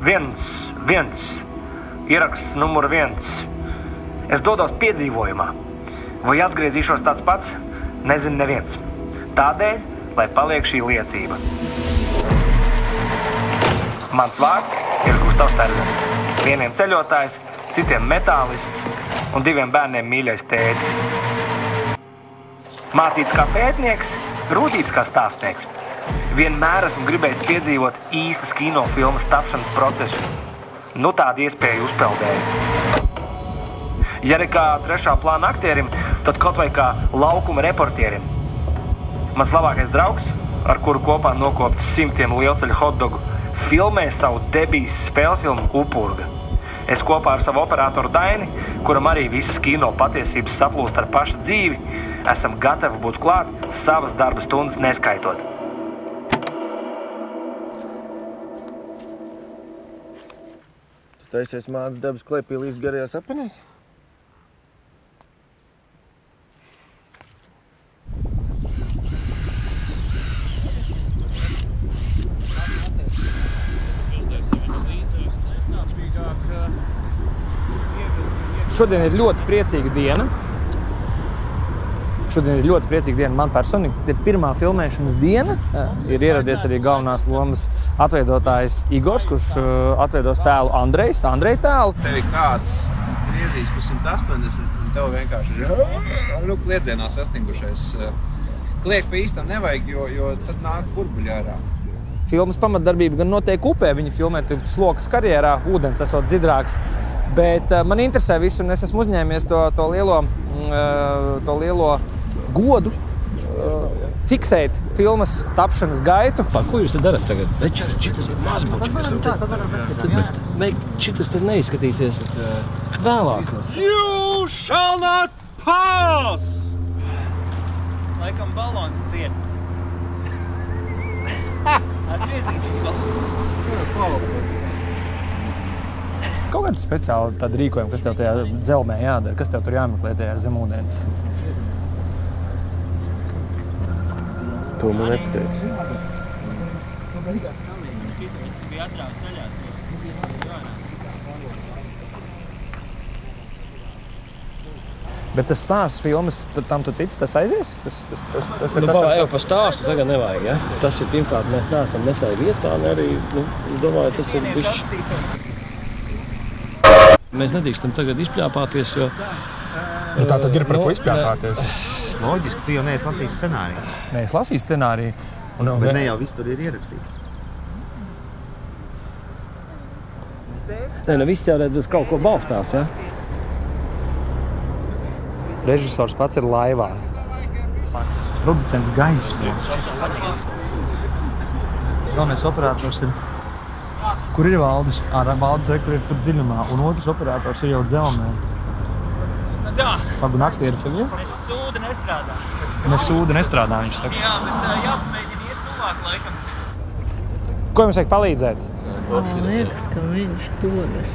Viens. Ieraksts numur 1. Es dodos piedzīvojumā. Vai atgriezīšos tāds pats? Nezinu neviens. Tādēļ, lai paliek šī liecība. Mans vārds ir Gustavs Terzens. Vieniem ceļotājs, citiem metālists un 2 bērniem mīļais tētis. Mācīts kā pētnieks, rūtīts kā stāstnieks. Vienmēr esmu gribējis piedzīvot īstas kinofilmas tapšanas procesu. Nu tādu iespēju uzpeldēju. Ja ne kā 3. plāna aktierim, tad kaut vai kā laukuma reportierim. Mans labākais draugs, ar kuru kopā nokopt 100 lielceļu hotdogu, filmē savu debijas spēlfilmu Upurga. Es kopā ar savu operatoru Daini, kuram arī visas kino patiesības saplūst ar pašu dzīvi, esam gatavi būt klāt savas darba stundas neskaitot. Tu taisies māc dabas klēpī līdz garajās apenēs? Šodien ir ļoti priecīga diena. Man personīgi. Ir pirmā filmēšanas diena. Ir ieradies arī galvenās lomas atveidotājs Igors, kurš atveidos tēlu Andrejs, Andreja tēlu. Tevi kāds griezīs pa 180 un tev vienkārši ir kliedzienā sastingušais. Kliek pa īstam nevajag, jo tad nāk burbuļi ārā. Filmas pamatdarbība gan notiek upē. Viņi filmē slokas karjerā, ūdens esot dzidrāks. Bet man interesē visu, un es esmu uzņēmies to lielo godu fiksēt filmas tapšanas gaitu. Ko jūs te darat tagad? Bet šitas ir mazbučs. Bet šitas te neizskatīsies vēlāk. You shall not pass! Laikam balons ciet. Atgriezīs viņu. Kaut kāds speciāli tādi rīkojumi, kas tev tajā dzelmē jādara, kas tev tur jāmeklē tajā zemūdens? To man nepateic. Bet tas stāsts filmas, tam tu tici, tas aizies? Tas jau pa stāstu tagad nevajag, ja? Tas ir pirmkārt, mēs neesam ne tai vietā, ne arī, es domāju, tas ir bišķi. Mēs nedrīkstam tagad izpļāpāties, jo... Nu tā tad ir par ko izpļāpāties. Loģiski, tu jau neesi lasījis scenāriju. Nē, es lasīju scenāriju. Bet ne jau viss tur ir ierakstīts. Nē, viss jau redz uz kaut ko balstās, ja? Režisors pats ir laivā. Producents gaisma. Galvenais operators ir... Kur ir Valdis? Valdis vai kur ir tur dziļumā. Un otrs operators ir jau dzelmē. Labi, un aktieris ir? Nesūda nestrādā, viņš saka. Jā, bet jāpamēģina iet tuvāk laikam. Ko jums vajag palīdzēt? Man liekas, ka viņš dodas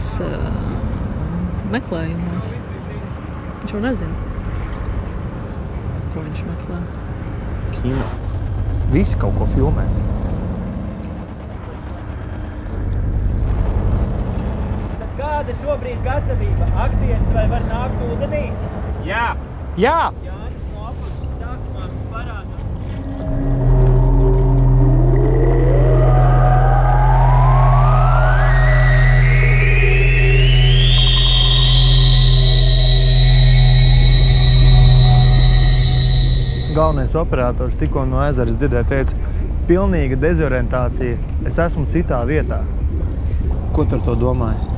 meklējumos. Viņš jau nezina, ko viņš meklē. Kino. Visi kaut ko filmē. Kāda šobrīd gatavība? Aktieris vai var nākt ūdenī? Jā! Jā! Jānis no apakšas sākumā mums parāda. Galvenais operators tikko no ezera dzirdēja teica, pilnīga dezorientācija, es esmu citā vietā. Ko tu ar to domāji?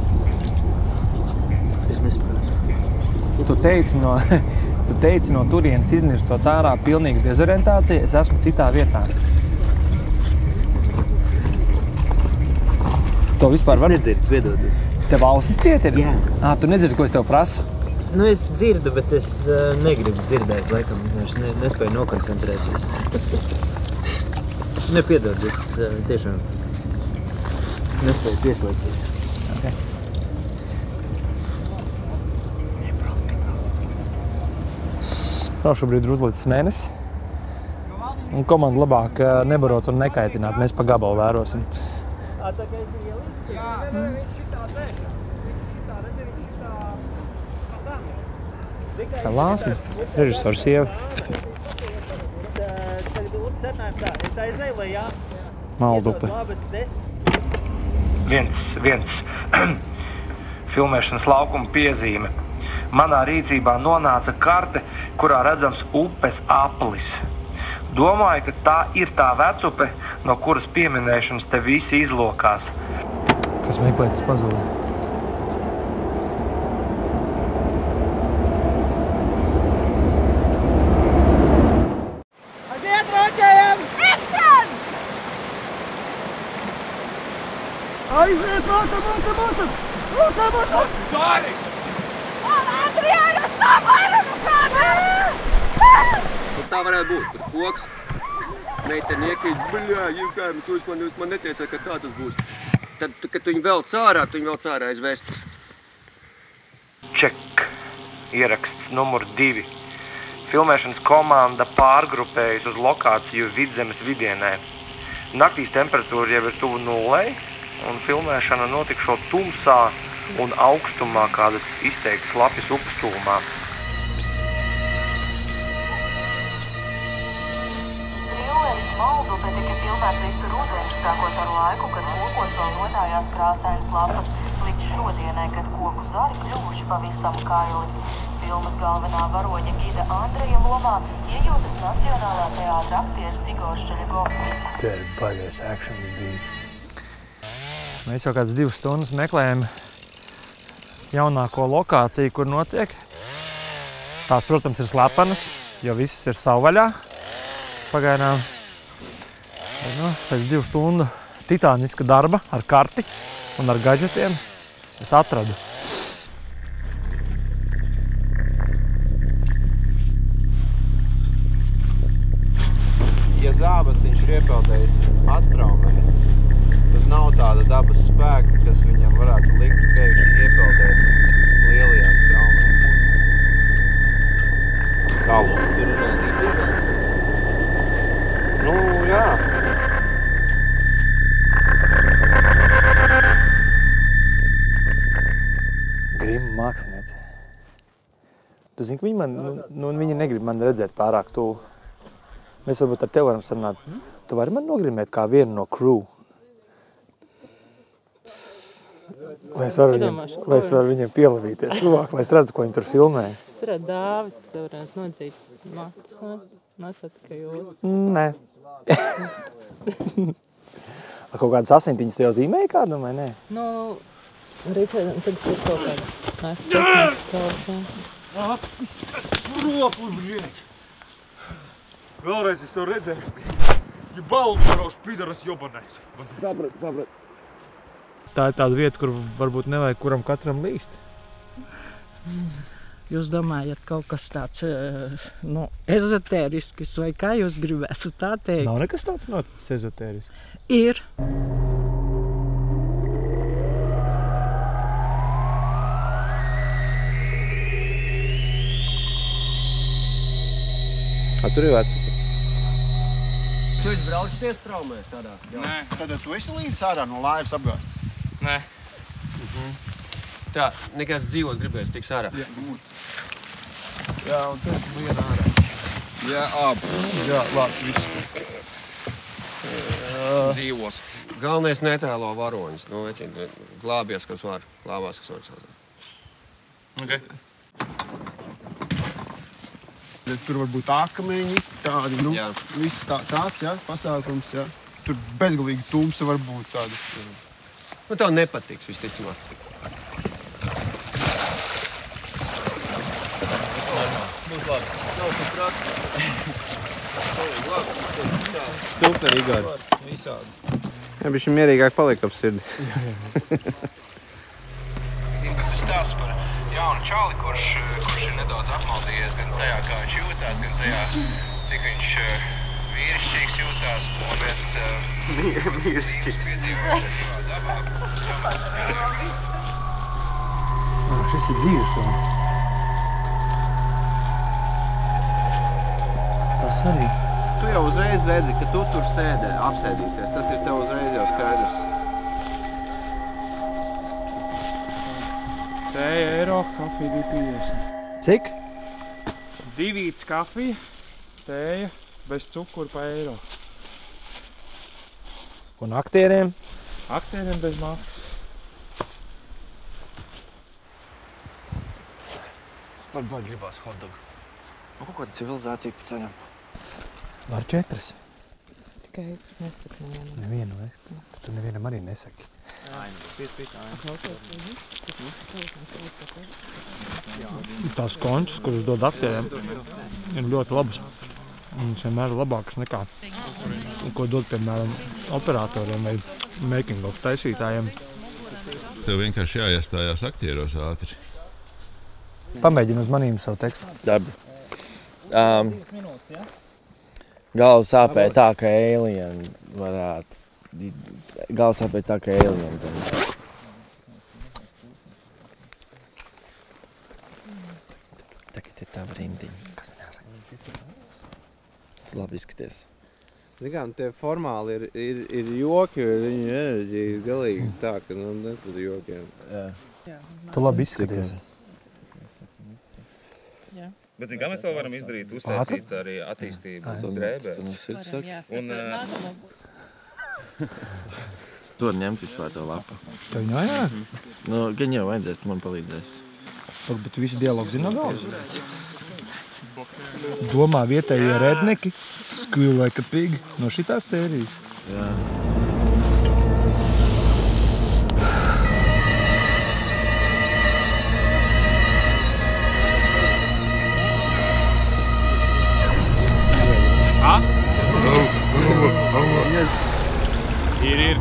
Es nesaprotu. Tu teici no turienes iznirstot ārā pilnīga dezorientācija, es esmu citā vietā. To vispār var? Es nedzirdu, piedod. Tev ausis ciet ir? Jā. Tu nedzirdi, ko es tev prasu? Nu, es dzirdu, bet es negribu dzirdēt, laikam, es nespēju nokoncentrēties. Ne, piedod, es tiešām nespēju pieslēgties. Okay. Šobrīd ir uzlicis mēnesis. Un komanda labāk nebarot un nekaitināt. Mēs pa gabalu vērosim. Tā kā es viņu ielīdzu? Jā, viņš šitā dzēšā. Viņš šitā, redzi, viņš šitā... Tā Lāsma, režisors sieva. Es aizēju, lai jā. Maldupe. Viens filmēšanas laukuma piezīme. Manā rīcībā nonāca karte, kurā redzams upes aplis. Domāju, ka tā ir tā vecupe, no kuras pieminēšanas te visi izlokās. Kas meklē, tas pazūd. Aiziet, māta! Dari! Adriāna, stāv vairāk kādā! Tā varētu būt, kad koks, meitenieki, jūs man netiecāt, ka tā tas būs. Tad, kad tu viņu velc ārā aiz vestes. Ček. Ieraksts numur 2. Filmēšanas komanda pārgrupējas uz lokāciju Vidzemes vidienē. Naktīs temperatūra jau ir tuvu nulei, un filmēšana notikšot tumsā un augstumā kādas izteiktas Lapjas upes tuvumā. Trilleris Maldupe tika filmēts visu rudeni, sākot ar laiku, kad kokos vēl nodājās krāsainas lapas, līdz šodienai, kad koku zari kļuvuši pavisam kaili. Filmas galvenā varoņa gida Andreja lomā iejūtas Nacionālā teātra aktieris Igors Čeļegovskis. Te ir baļies akšanas bija. Mēs jau kādas 2 stundas meklējam jaunāko lokāciju, kur notiek. Tās, protams, ir slepenas, jo visas ir savvaļā pagaidām. Pēc 2 stundu titāniska darba ar karti un ar gadžetiem es atradu. Ja zābaciņš ir iepeldējis astraumē, tad nav tāda dabas spēka, kas viņam varētu likt pēkšņi iepeldēt lielajā straumē. Tālāk. Tur ir līdzīgās? Nu, jā. Grima mākslinieci. Tu zini, ka viņi negrib man redzēt pārāk tuvu. Mēs varbūt ar tevi varam sarunāt. Tu vari man nogrimēt kā vienu no crew? Lai es varu viņiem pielavīties tuvāk, lai es redzu, ko viņi tur filmē. Es varētu Dāvids, tev varētu nodzīt matus, nesat tikai jūs. Nē. Kaut kādas asintiņas tev zīmēja kādam, vai nē? Nu, Ričardam, tad tur kaut kādas sasniegts kāds, Es propu, bļieķi! Vēlreiz es to redzēšu. Ja baldu varaušu pidaras jobanais. Saprat. Tā ir tāda vieta, kur varbūt nevajag kuram katram līst. Jūs domājat kaut kas tāds, ezotērisks, vai kā jūs gribētu tā teikt? Nav nekas tāds noticis ezotērisks? Ir. Tur ir vecupi. Tu esi braucis tie straumēs tādā? Nē. Tad tu esi līdz ārā no laivas apgāsts? Nē. Tā, nekāds dzīvot gribēs tiks ārā. Jā, un tad viena ārā. Jā, labi, viss. Dzīvos. Galvenais netēlo varoņus. Nu, vecini, glābies, kas var. Glābās, kas var. Okay. Tur var būt akmeņi, tādi, viss tāds, jā, pasākums, jā. Tur bezgalīgi tumsa var būt tādi. Nu, tev nepatiks, visticamāk. Būs labi. Nav tik traki. Super, Igor. Visādi. Jā, bišķi mierīgāk paliek ap sirdi. Tas ir stāsts par jaunu čali, kurš ir nedaudz apmaldījies gan tajā, kā viņš jūtās, gan tajā, cik viņš vīrišķīgs jūtās. Un pēc vīrišķīgs. Šis ir dzīves filma. Tas arī. Tu jau uzreiz redzi, ka tu tur sēdē, apsēdīsies. Tas ir tev uzreiz jau skaidrs. Tēja eiro, kafija 2,50. Cik? 2 kafija, tēja, bez cukuru pa eiro. Un aktieriem? Aktieriem bez maksas. Man baigi gribās hotdogu. Kaut kāda civilizācija pa ceļam. Var 4. Tikai nesaki nevienam. Nevienu, vai? Tu nevienam arī nesaki. Tās končas, kuras dod aktieriem, ir ļoti labas. Viņas vienmēr ir labākas nekā, ko dod, piemēram, operatoriem vai making of taisītājiem. Tev vienkārši jāiestājās aktieros ātri. Pamēģini uz manīm savu tekstu. Darbi. Galva sāpēja tā, ka alien varētu. Galva sāpēja tā, ka alien dzimta. Tagad ir tava rindiņa. Kas man jāsaka? Tu labi izskaties. Zinām, tie formāli ir joki, jo viņu enerģija ir galīgi tā, ka netud jokiem. Tu labi izskaties. Bet, zin, kā mēs vēl varam izdarīt, uztaisīt arī attīstību drēbēs. Un... Tu var ņemt vispār to lapu. Tev viņu vajag? Nu, gan jau vajadzēs, tu man palīdzēs. Bet tu visu dialogu zini no galvas? Domā vietējie redneki, squeal like a pig no šitās sērijas. Jā. Ir.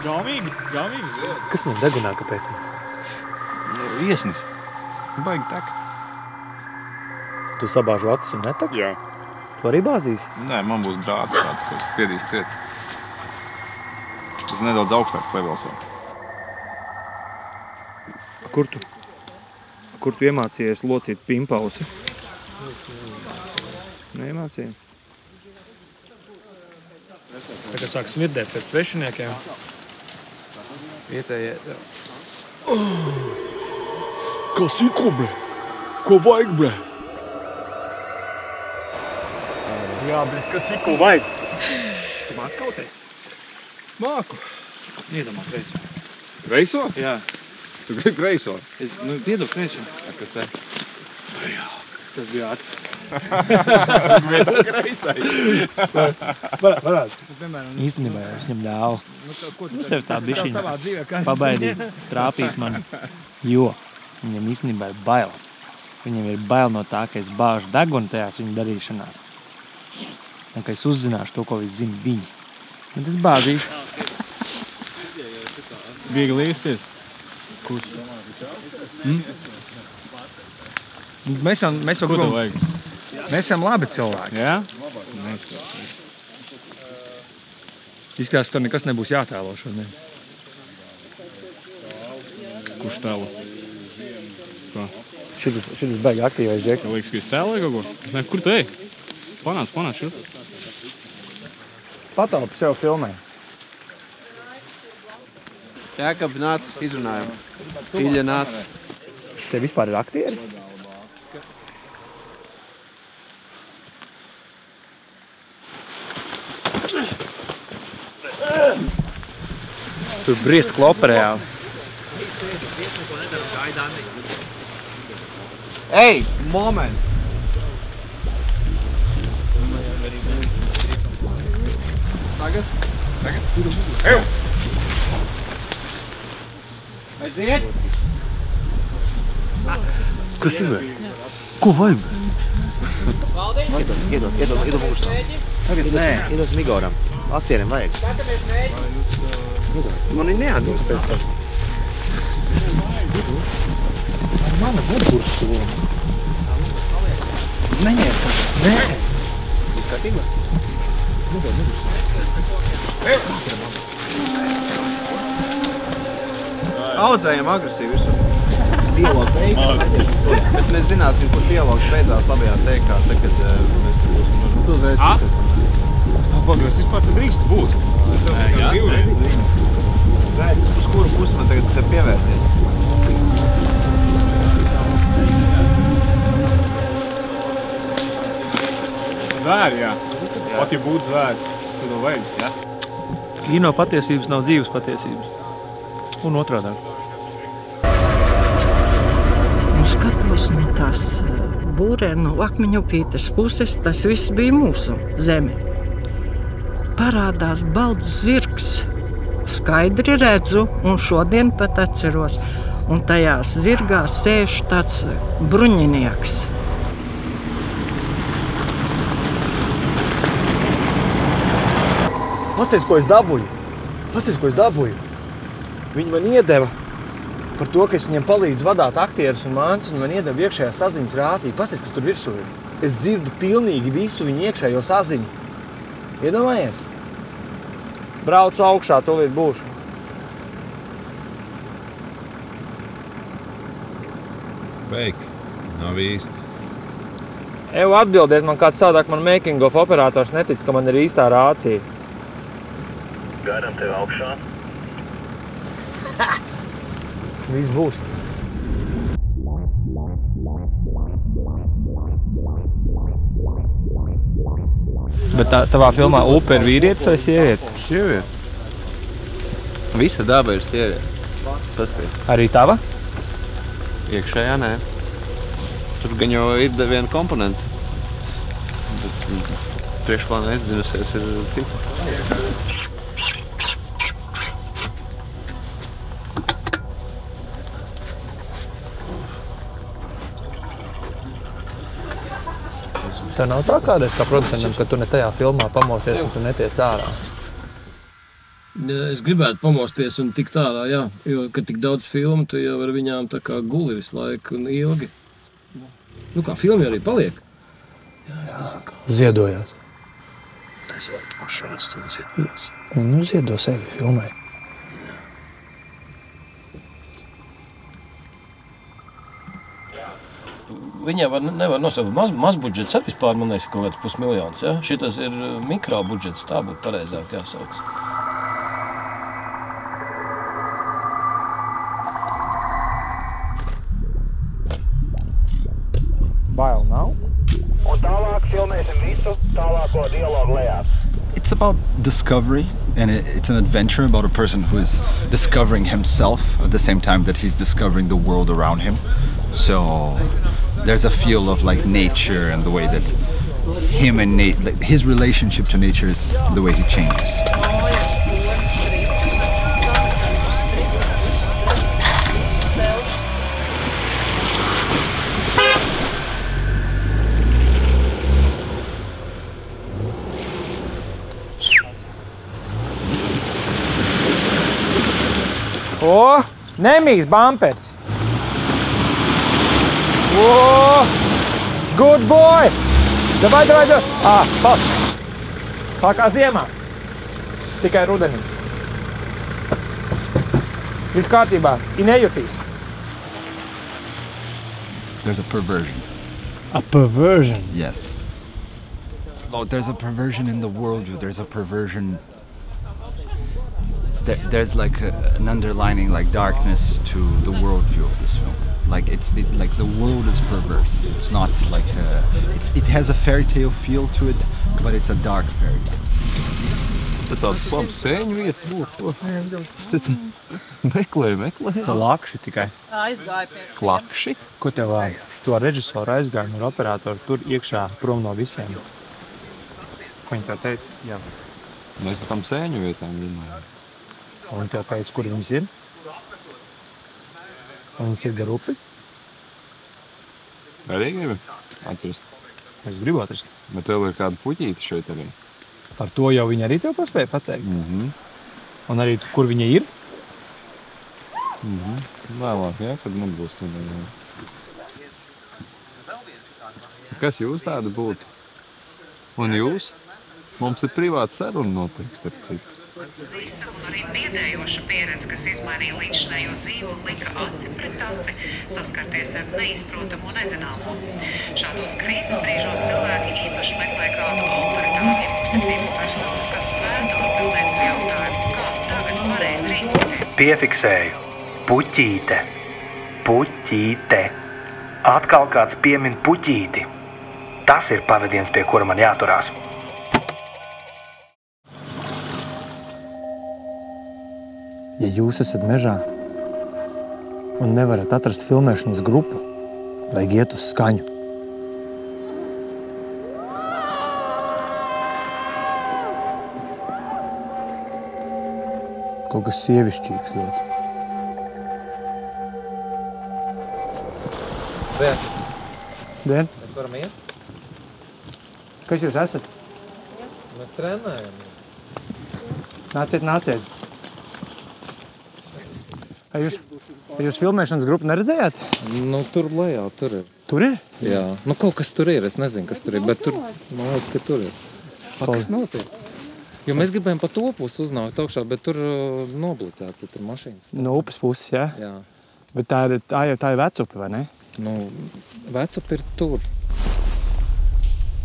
Galvīgi. Kas viņam degunā, kāpēc? Viesnis. Baigi tak. Tu sabāž latus un netak? Jā. Tu arī bāzīsi? Nē, man būs brāds tāds, kas spiedīs ciet. Tas nedaudz augstāks levels vēl. Kur tu iemācījies locīt pimpausi? Neiemācīji? Tagad sāk smirdēt pēc svešiniekiem. Vietējie. Kas iko, ble? Ko vajag, ble? Jā, ble, kas iko vajag? Tu māki kauties? Māku. Iedomā kreiso. Kreiso? Jā. Tu gribi kreiso? Piedod kreiso. Kas te? Jā. Tas bija ātri. Vietā kreisai. Varētu. Īstenībā jau es viņam ļāvu. Nu, sev tā bišķiņa pabaidīt, trāpīt man. Jo viņam īstenībā ir bail. Viņam ir bail no tā, ka es bāžu degunu tajās viņa darīšanās. Un ka es uzzināšu to, ko viņš zina viņi. Bet es bāzīšu. Viegli īsties. Kurš? Mēs jau Ko tev vajag? Mēs esam labi cilvēki. Jā? Izskatās, ka tur nekas nebūs jātēlo šodien. Kurš tēlo? Ko? Šitas baigi aktīvais džeks. Man liekas, ka es tēloju kaut ko? Nē, kur tu ej? Panāc šur. Patalpi sev filmē. Jākab nāc, izrunājam. Pīļa nāc. Šitie vispār ir aktieri? Tur briest klopa reāli. Ej, moment! Tagad? Eju! Aiziet! Kas ir? Ko vajag? Iedod mūsu. Tagad nē, iedosim Igoram. Aktieriem vajag. Man ir neatdos pēc tam. Mana burbuļs soli. Neņēr tā. Nē. Viss kārtībā? Audzējam agresīvi visur. Dialogs beigas. Bet mēs zināsim, kur dialogs beidzās labajā teikā, tagad mēs tur būsim. Tu uzreiz Pagaies, vispār tu drīkst būt. Jā? Uz kuru pusi man tagad te pievērsties? Zvēri, jā. Pat ja būtu zvēri, tad to vajag, jā? Kino patiesības nav dzīves patiesības. Un otrādāk. Un skatos no tās būrē, no Akmeņu upītes puses, tas viss bija mūsu zeme. Parādās balts zirgs. Skaidri redzu, un šodien pat atceros. Un tajās zirgās sēž tāds bruņinieks. Pasties, ko es dabūju. Viņi man iedeva par to, ka es viņiem palīdzu vadāt aktierus un mānus. Viņi man iedeva iekšējā saziņas rāciju. Pasties, kas tur virsū ir. Es dzirdu pilnīgi visu viņu iekšējo saziņu. Iedomājies? Braucu augšā, tūlīt būšu. Fake. Nav īsti. Evo, atbildiet man kāds savādāk, man making of operators netic, ka man ir īstā rācija. Gaidām tevi augšā. Viss būs. Bet tavā filmā upe ir vīrietis vai sieviete? Sieviete. Visa daba ir sieviete. Pasties. Arī tava? Iekšējā nē. Tur gan jau ir viena komponenta. Bet priekšplānā izdzinusies ir cita. Tā nav tā kādreiz kā producentam, ka tu ne tajā filmā pamosties un tu netiec ārā? Es gribētu pamosties un tikt ārā, jā. Jo, kad tik daudz filmu, tu jau ar viņām tā kā guli visu laiku un ilgi. Nu kā filmi arī paliek. Ziedojās. Es jau pašās ziedojās. Nu, ziedo sevi filmai. Viņai nevar nosaukt mazbudžets, arī vispār, man liekas, kaut kāds pusmiljons, ja? Šitas ir mikrobudžets, tā būtu pareizāk jāsauc. Bail nav? Un tālāk filmēsim visu tālāko dialogu lejā. It's about discovery, and it's an adventure about a person who is discovering himself at the same time that he's discovering the world around him. So there's a feel of like nature and the way that him and his relationship to nature is the way he changes. O, nemīgs bumpers. O, good boy. Davai. Tā kā ziemā. Tikai rudenī. Viss kārtībā. I nejutīs. There's a perversion. A perversion? Yes. Oh, there's a perversion in the worldview. There's a perversion. There's like an underlining like darkness to the worldview of this film. Like like the world is perverse. It's not like it has a fairy tale feel to it, but it's a dark fairy tale. Tad tāds labs sēņu vietas būtu. Meklē. Lakši tikai. Aizgāja pie. Lakši? Ko tev vajag? Tu ar režisoru aizgāji ar operatoru tur iekšā prom no visiem. Ko viņi tev teica? Jā. Mēs par tam sēņu vietām runājam. Un viņi tev teica, kur viņas ir? Un viņas ir gar upi? Arī gribi atrast? Es gribu atrast. Bet tev ir kāda puķīte šeit arī? Par to jau viņi arī tev paspēja pateikt? Un arī kur viņa ir? Vēlāk, jā, tad nebūs. Kas jūs tādi būtu? Un jūs? Mums ir privāta saruna notiek, starp citu. Zīstama un arī biedējoša pieredze, kas izmainīja līdzinējo dzīvi un lika aci pret aci saskarties ar neizprotamu un nezināmo. Šādos krīzes brīžos cilvēki īpaši meklē kādu autoritāti un uzticības personu, kas spētu atbildēt uz jautājumu, kā tagad pareizi rīkoties. Piefiksēju. Puķīte. Puķīte. Atkal kāds piemin puķīti. Tas ir pavadiens, pie kura man jāturās. Ja jūs esat mežā un nevarat atrast filmēšanas grupu, vajag iet uz skaņu. Kaut kas sievišķīgs ļoti. Dēļ? Mēs varam iet? Kas jūs esat? Mēs trenējam. Nāciet. Vai jūs filmēšanas grupu neredzējāt? Nu, tur lejā, tur ir. Tur ir? Jā. Nu, kaut kas tur ir, es nezinu, kas tur ir, bet tur, man liekas, ka tur ir. Kas notiek? Jo mēs gribējām pa to pusi uznākt augšā, bet tur nobloķēts, tur mašīnas. No upes puses, jā? Jā. Bet tā ir vecupe, vai ne? Nu, vecupe ir tur.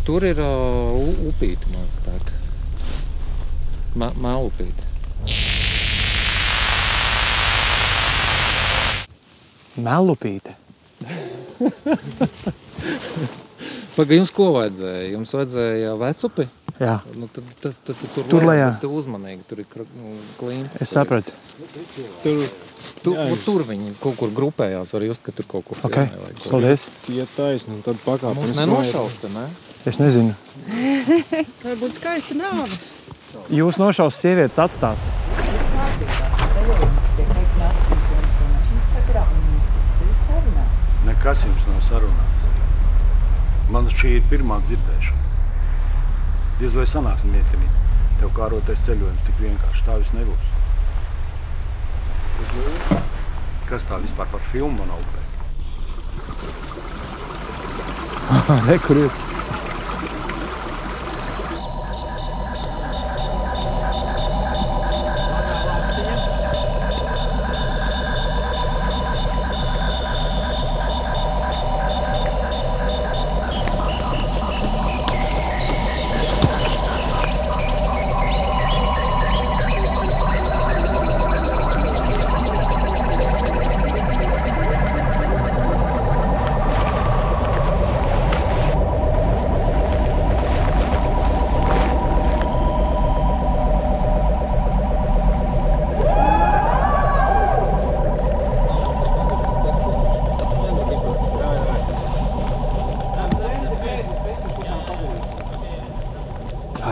Tur ir upīte maz tā. Mēlupīte. Mēlupīte? Paga, jums ko vajadzēja? Jums vajadzēja vecupi? Jā. Nu, tad tas ir tur lejā. Tu uzmanīgi, tur ir klintis. Es sapratu. Tur viņi kaut kur grupējās, var just, ka tur kaut kur filmē. Ok, paldies. Iet taisni un tad pakāpens. Mums nenošausta, ne? Es nezinu. Varbūt skaista nāve. Jūs nošaus sievietes atstās. Nekas jums nav sarunāts. Man šī ir pirmā dzirdēšana. Diez vai sanāks miekanī. Tev kārotais ceļojums tik vienkārši tā vis nebūs. Kas tā vispār par filmu man augstē? Re, kur ir?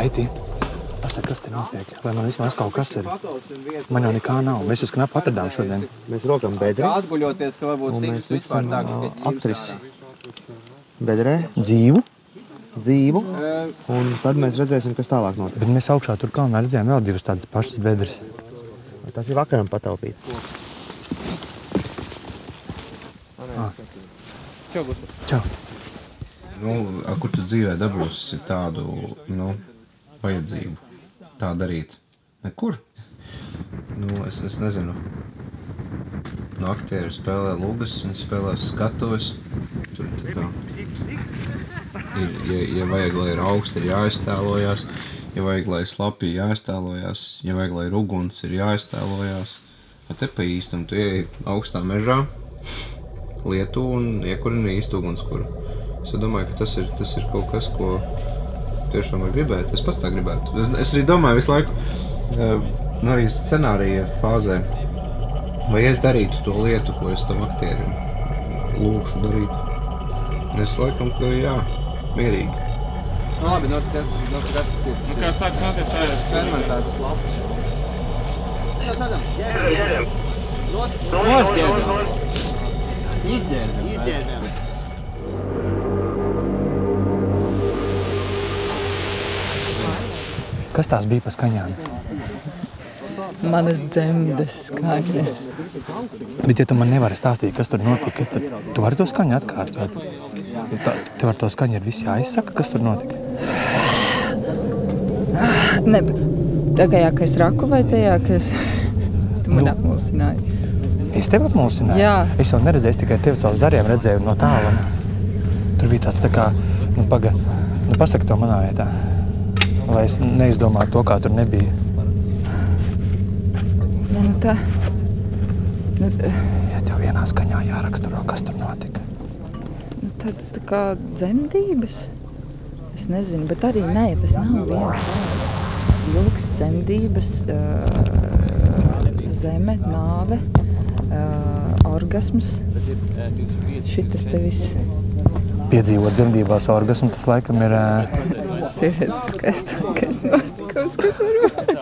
Aiti, pasaka, kas te notiek? Lai man vismaz kaut kas ir. Man jau nekā nav. Mēs uz knapu atradām šodien. Mēs rokam bedri. Atguļoties, ka varbūt tiks vispār tā, ka aktrisi. Bedrē? Dzīvu. Un tad mēs redzēsim, kas tālāk notiek. Bet mēs augšā tur kalnā redzējām vēl divas tādas pašas bedres. Tas ir vakaram pataupīts. Čau, Gustav. Čau. Kur tu dzīvē dabūsi tādu, vajadzību tā darīt? Nekur? Es nezinu. Aktieri spēlē lūgas, viņi spēlē skatuves. Tur tā kā ja vajag, lai ir augsti, ir jāiztēlojās. Ja vajag, lai ir slapi, jāiztēlojās. Ja vajag, lai ir uguns, ir jāiztēlojās. Te pa īstam tu ieej augstā mežā, lietu un iekurina īstu ugunskura. Es domāju, ka tas ir kaut kas, ko tiešām var gribēt. Es pats tā gribētu. Es arī domāju visu laiku, arī scenārija fāzē, vai es darītu to lietu, ko es tam aktierim lūkšu darīt. Es laikam, ka jā, mierīgi. Labi, kas tas ir? Kā sāks notiek tā ir fermentētas lapas. Ģērbjam. Nostģērbjam. Izģērbjam. Kas tās bija pa skaņām? Manas dzemdes skaņas. Bet ja tu man nevari stāstīt, kas tur notika, tad tu vari to skaņu atkārtot. Tev ar to skaņu ir viss jāizsaka, kas tur notika? Ne, tagad, ka es raku vai tajā, ka tu man apmulsināji? Es tevi apmulsināju? Jā. Es jau neredzēju, tikai tevi caur zariem redzēju no tāla. Tur bija tāds tā kā, pasaka to manā vietā. Lai es neizdomātu to, kā tur nebija. Ne, tā. Ja tev vienā skaņā jāraksturo, kas tur notika. Tādas tā kā dzemdības. Es nezinu, bet arī nē, tas nav viens vārds. Ilgs, dzemdības, zeme, nāve, orgasms. Šitas te viss. Piedzīvot dzemdībās orgasmu, tas laikam ir... Sievietes skaistākais notikums, kas var būt.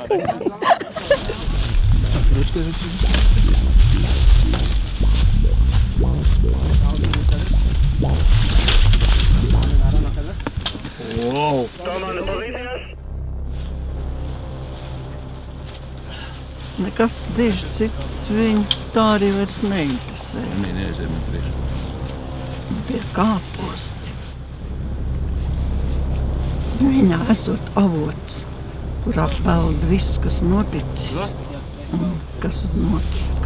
Wow! Nekas diži cits viņu tā arī vairs neinteresē. Tie kāposti. Viņā esot avots, kurā peld viss, kas noticis un kas notiek.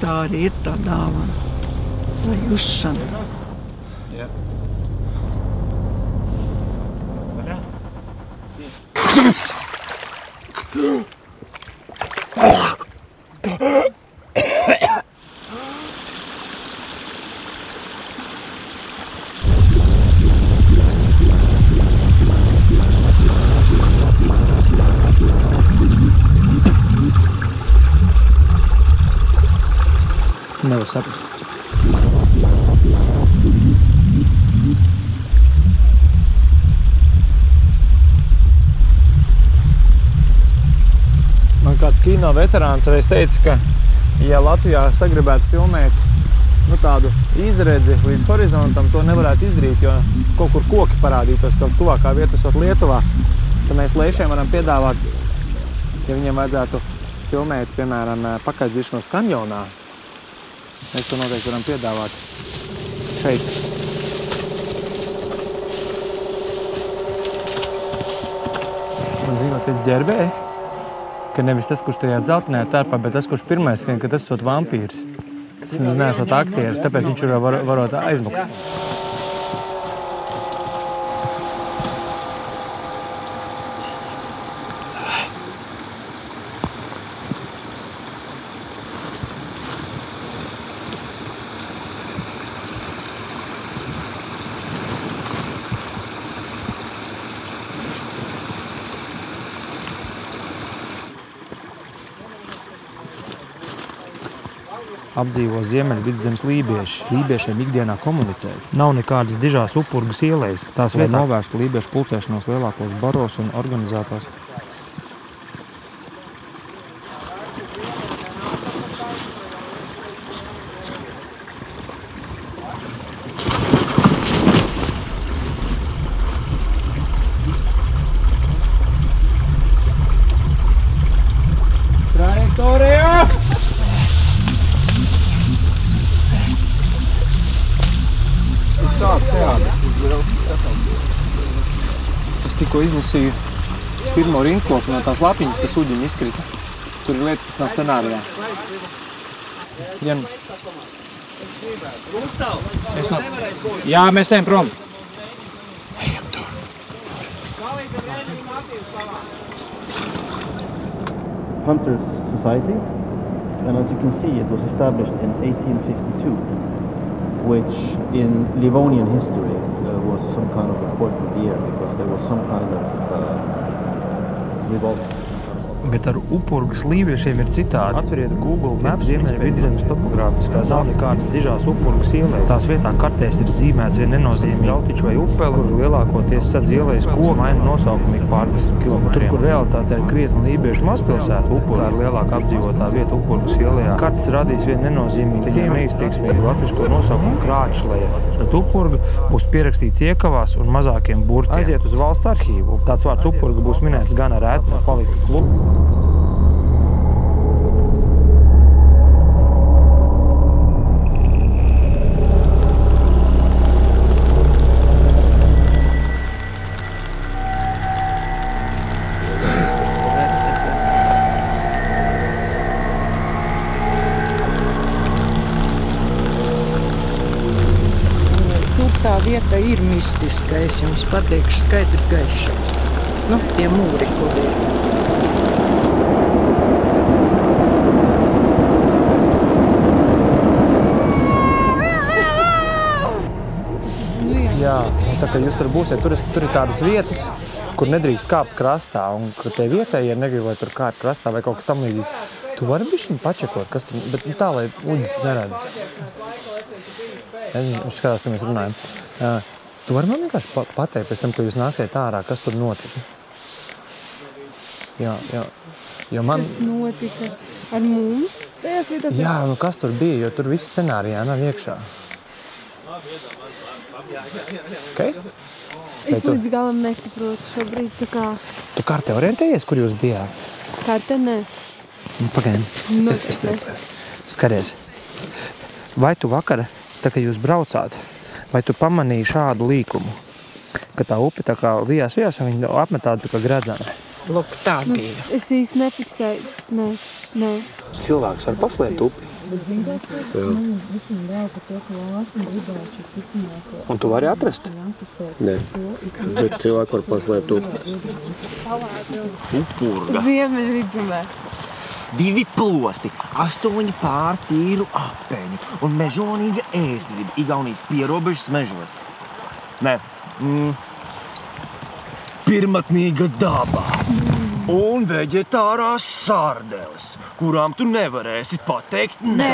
Tā arī ir tā dāvana, tā jusšana. Nevar saprast. Man kāds kino veterāns reiz teica, ka, ja Latvijā sagribētu filmēt tādu izredzi līdz horizontam, to nevarētu izdarīt, jo kaut kur koki parādītos, ka tuvākā vieta esot Lietuvā, tad mēs lēšiem varam piedāvāt, ja viņiem vajadzētu filmēt, piemēram, pakaļdzīšanos kanjonā, mēs to noteikti varam piedāvāt šeit. Man zinot, teic ģerbē, ka nevis tas, kurš tajā dzeltenajā tērpā, bet tas, kurš pirmais skrien, ka tas esot vampīrs. Ka tas neesot aktieris, tāpēc viņš varot aizmukt. Apdzīvo Ziemeļvidzemes lībieši. Lībiešiem ikdienā komunicē. Nav nekādas dižās upurgas ielejas. Tās vietā novērstu lībiešu pulcēšanos lielākos baros un organizētās. Trajektorija! Es tikko izlasīju pirmo rindkopu no tās lapiņas, kas uģiņa izkrita. Tur ir lietas, kas nav scenārijā. Jā, mēs ejam prom. Ejam tur. Hunters Society, and as you can see, it was established in 1852. Which in Livonian history was some kind of important year because there was some kind of revolt. Bet ar upurgas lībiešiem ir citādi. Atveriet Google Maps Ziemeļvidzemes topogrāfiskā zona, nekādas dižās upurgas ielejas. Tās vietā kartēs ir zīmēts vien nenozīmīgi strautiķu vai upeli, kur lielākoties sadz ielejas koku maina nosaukumīgi pār 10 kilometriem. Tur, kur realitāte ir krietni lībiešu mazpilsēta upurga, tā ir lielāka apdzīvotā vieta upurgas ielejā. Kartes radīs vien nenozīmīgi ciemu neizteiksmīgi latvisko nosaukumu Krāčleja. Bet upurga būs pierakstīts iekavās un mazākiem burtiem. Aiziet uz valsts arhīvu. Tāds vārds upurga būs minēts gan ar rētu un paliktu klubu. Vieta ir mistiska, es jums pateikšu skaidri gaiši. Tie mūri, kur ir. Jā, un tā kā jūs tur būsiet, tur ir tādas vietas, kur nedrīkst kāpt krastā, un ka tie vietējie negrib, lai tur kāpt krastā vai kaut kas tam līdzīgs. Tu vari bišķiņ pačekot, kas tur, bet tā, lai uģis neredz. Es skatās, ka mēs runājam. Tu vari man vienkārši pateikt pēc tam, ka jūs nāksiet ārā, kas tur notika? Jā. Jo man... Kas notika ar mums tajās vietās? Jā, nu kas tur bija, jo tur viss scenārijā nav iekšā. Okay? Es līdz galam nesaprotu šobrīd, tā kā... Tu kartē orientējies, kur jūs bijāt? Kartē, nē. Pagaidām. Skaties. Vai tu vakar, tā kā jūs braucāt, vai tu pamanīji šādu līkumu, ka tā upe tā kā vijās, un viņi apmet tādu tā kā gredzeni? Lūk, tā bija. Es īsti nefiksēju. Nē. Cilvēks var paslēpt upi. Un tu vari atrast? Nē, bet cilvēku var paslēpt upi. Upurga. Ziemeļvidzemē. 2 plosti, 8 pār tīru apeņu un mežonīga ēstgrība Igaunijas pierobežas mežos. Nē, pirmatnīga daba un veģetārās sārdeles, kurām tu nevarēsi pateikt nē.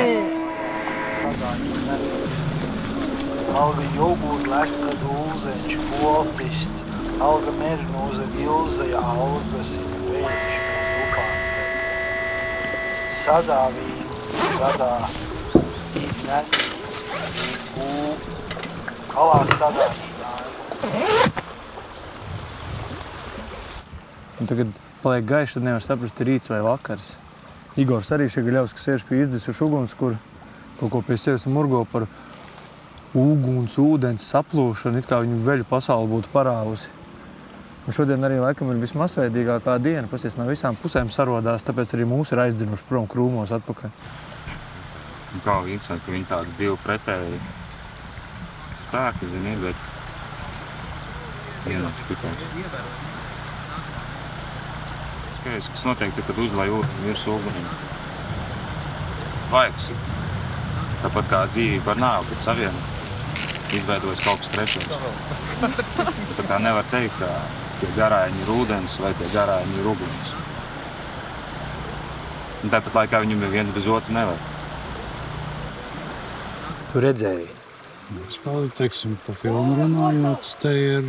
Alga jogurt, lekka, dūzeņš, poltists, alga mežnūze, vilza, algas, vēļš, lupāns. Sadāvīgi, sadā, nes, alās sadāvīgi. Un tagad paliek gaiši, tad nevar saprast, ir rīts vai vakars. Igors arī Šegaļevskis sēž pie izdzisuši uguns, kur kaut ko pie sevis murgo par uguns, ūdens saplūšanu, it kā viņu veļu pasauli būtu parāvusi. Un šodien arī laikam ir vismasveidīgākā diena, pasies no visām pusēm sarodās, tāpēc arī mūs ir aizdzinuši prom krūmos atpakaļ. Kā interesanti, ka viņi tādi 2 pretēji spēki, zini, bet vienāds tikai. Skaidrs, kas notiek, kad uzlai virs uguniem. Vajag sit. Tāpat kā dzīvība ar nāvu, kad saviena izveidojas kaut kas trešais. Tā kā nevar teikt, ka tie garājiņi ir ūdens vai tie garājiņi ir uguns. Un tāpat laikā viņam viens bez otru nevar. Tu redzēji? Es teiksim, pa filmu runājot, te ir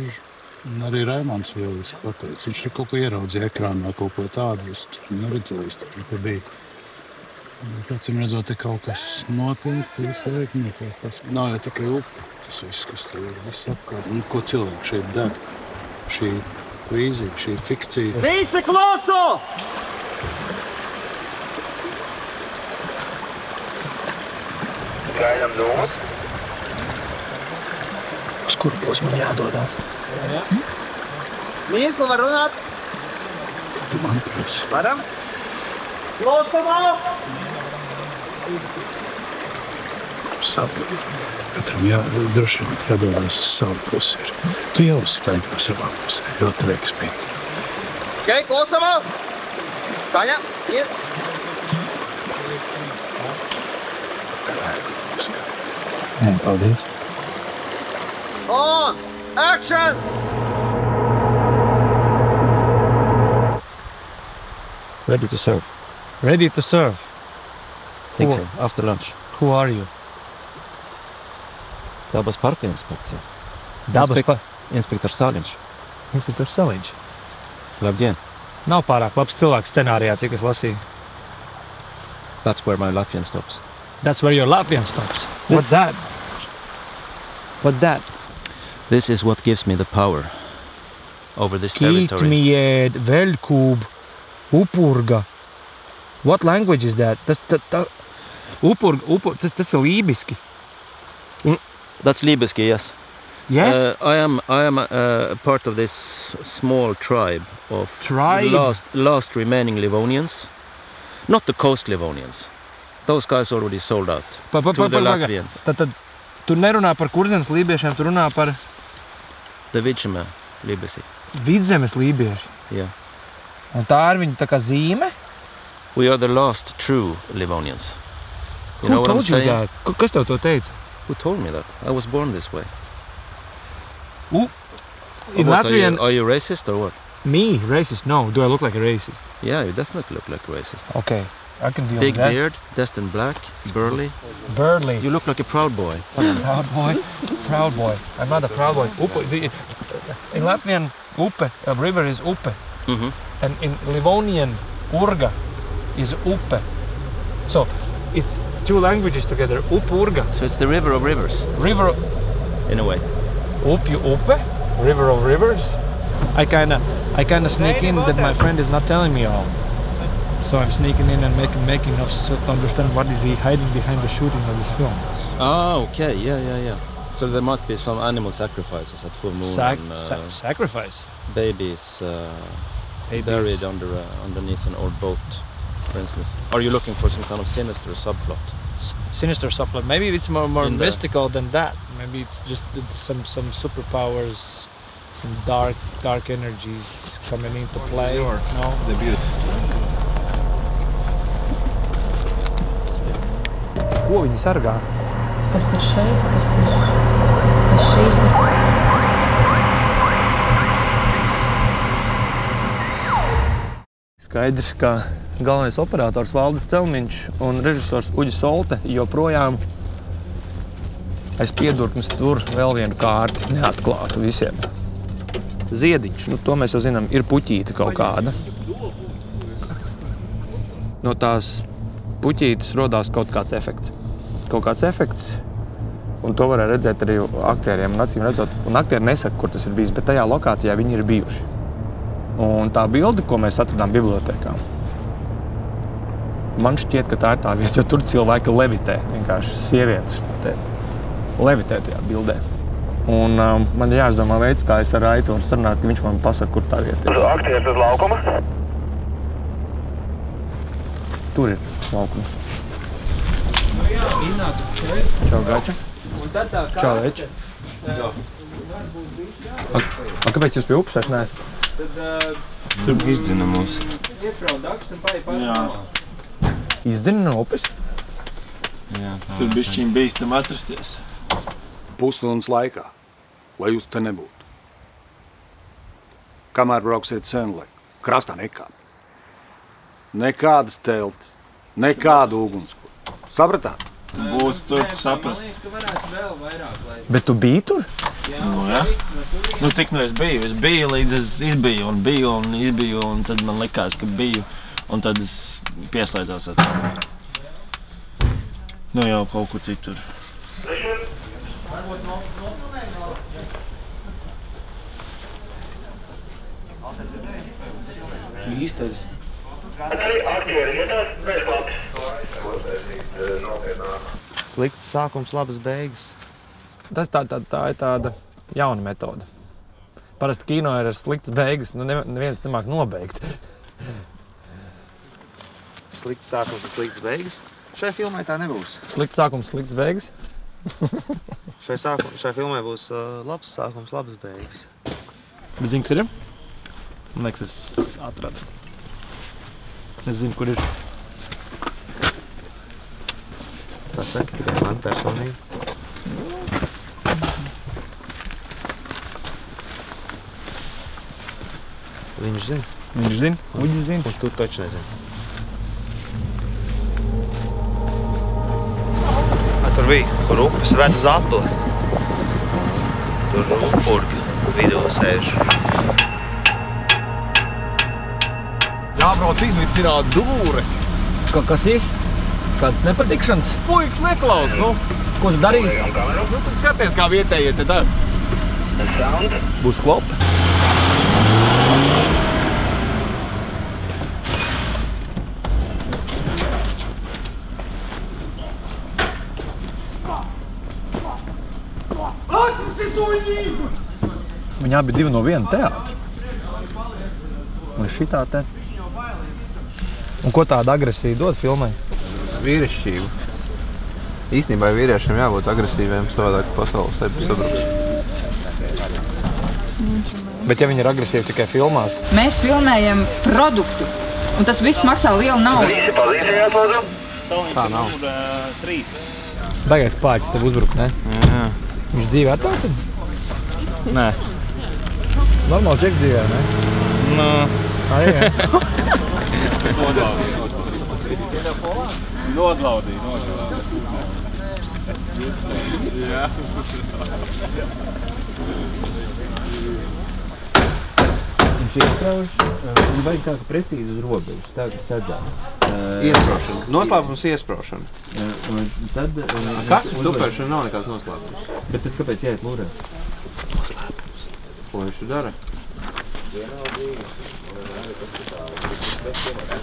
arī Raimonds lieliski pateicis. Viņš ir kaut ko ieraudzīja ekrānā, kaut ko tādu, es neredzēju, tā bija. Kācim redzot, te kaut kas notiek, tas liek kaut kas. Nav jau tikai upe, tas viss, kas te ir viss apkārt. Un ko cilvēki šeit dara? Šī vīzija, šī fikcija. Visi klusu! Gaidām domas. Uz kuru pusi man jādodās? Mirkli var runāt? Tu man preci. Varam? Klusumā! Savu. Katram droši vien jādodās uz savu pusi. Tu jau uzstaigā savā pusē, ļoti veiksmīgi. Skai, klusumā! Kaņa, ir! Nē, paldies. On! Action! Ready to serve. Ready to serve. Think so, after lunch. Who are you? Dabas parka inspekcija. Inspektors Saliņš. Inspektors Saliņš. Labdien. Nav pārāk labs cilvēks scenārijā, cik es lasīju. That's where my Latvian stops. That's where your Latvian stops. What's that? What's that? This is what gives me the power over this territory. Kitmied, Veldkūb, Upurga. What language is that? Tas ir lībiski. That's Libeski, yes. Yes? I am part of this small tribe of last remaining Livonians. Not the coast Livonians. Those guys already sold out to the Latvians. Tad tu nerunā par Kurzemes lībiešiem, tu runā par... The Vidzeme Libesi. Vidzemes lībieši? Yeah. Un tā ir viņa tā kā zīme? We are the last true Livonians. You Who know what I'm told you saying? that? Kas tev to teica? Who told me that? I was born this way. In Latvian... Are you racist or what? Me? Racist? No. Do I look like a racist? Yeah, you definitely look like a racist. Okay. I can deal Big with that. beard, dressed in black, burly. Burly. You look like a proud boy. Proud boy? Proud boy. I'm not a proud boy. In Latvian, upe, a river is upe. And in Livonian, urga is upe. So it's two languages together, urga. So it's the river of rivers. River. In a way. Upe, river of rivers. I kinda sneak in that my friend is not telling me all. So I'm sneaking in and making of so to understand what is he hiding behind the shooting of this film. Oh, okay, yeah. So there might be some animal sacrifices at full moon. Sacrifice? Babies buried underneath an old boat, for instance. Are you looking for some kind of sinister subplot? Sinister subplot. Maybe it's more mystical than that. Maybe it's just some superpowers, some dark energies coming into play. No, they're beautiful. Ko viņi sargā? Kas ir šeit, kas šīs ir? Skaidrs, ka galvenais operators Valdis Celmiņš un režisors Uģis Solte joprojām aiz piedurknes tur vēl vienu kārti neatklātu visiem. Ziediņš, to mēs jau zinām, ir puķīte kaut kāda. No tās puķītes rodās kaut kāds efekts. Un to varēja redzēt arī aktieriem un acīm redzot. Un aktieri nesaka, kur tas ir bijis, bet tajā lokācijā viņi ir bijuši. Un tā bilde, ko mēs atradām bibliotēkā, man šķiet, ka tā ir tā vieta, jo tur cilvēki levitē. Vienkārši sievietes levitē tajā bildē. Un man ir jāizdomā veids, kā es ar Aitu varu sarunāt, ka viņš man pasaka, kur tā vieta ir. Aktieris uz laukuma? Tur ir laukums. Čau, Gača. Čau, Eča. A kāpēc jūs pie upes vairs neesat? Tur izdzina mūs. Jā. Izdzina no upes? Jā. Tur bišķiņ bīstam atrasties. Pusstundas laikā, lai jūs te nebūtu. Kamēr brauksiet Senlai, krastā nekā. Nekādas teltis, nekādu ugunskura. Sapratāt? Būs tur, tu saprast. Bet tu biji tur? Jā. Cik es biju? Es biju līdz es izbiju un izbiju, un tad man likās, ka biju. Un tad es pieslēdzos ar jau kaut kur citur. Īstais. Slikts sākums, labas beigas. Tā ir tāda jauna metode. Parasti kino ir ar sliktas beigas, neviens nemāk nobeigt. Slikts sākums un slikts beigas? Šai filmai tā nebūs. Slikts sākums, slikts beigas? Šai filmai būs labs sākums, labas beigas. Bet zini, kas ir? Man liekas, es atradu. Es zinu, kur ir. Pasaki, tikai man personīgi. Viņš zina. Viņš zina? Uģis zina? Un tu taču nezini. Tur bija, kur upes ved uz Apli. Tur upurgi vidū sēž. Jābrauc izvicināt dūres. Kas ir? Kādas nepatikšanas? Puikas neklaus, Ko tu darīsi? Tu skaties, kā vietējie te dar. Būs klopa. Viņi abi divi no viena teātra. Un šitā te. Un ko tāda agresija dod filmai? Vīrišķību. Īstenībā vīriešiem jābūt agresīviem, savādāk pasaules sevi sabruks. Bet ja viņi ir agresīvi tikai filmās? Mēs filmējam produktu, un tas viss maksā lielu naudu. Visi palīdzējās, lūdzu? Tā nav. Baigais pāķis tev uzbruk, ne? Jā. Viņš dzīvi attācina? Nē. Normāli džeks dzīvē, ne? Nu. Arī, jā. Nodlaudīja. Jā. Viņš iestrauž, un vajag tā, ka precīzi uz robežas, tā, ka sadzās. Iespraušana. Noslēpums iespraušana. Tad... Kas uz tuperšana nav nekāds noslēpums? Bet tad kāpēc jāiet lūrē? Noslēpums. Ko viņš tu dara?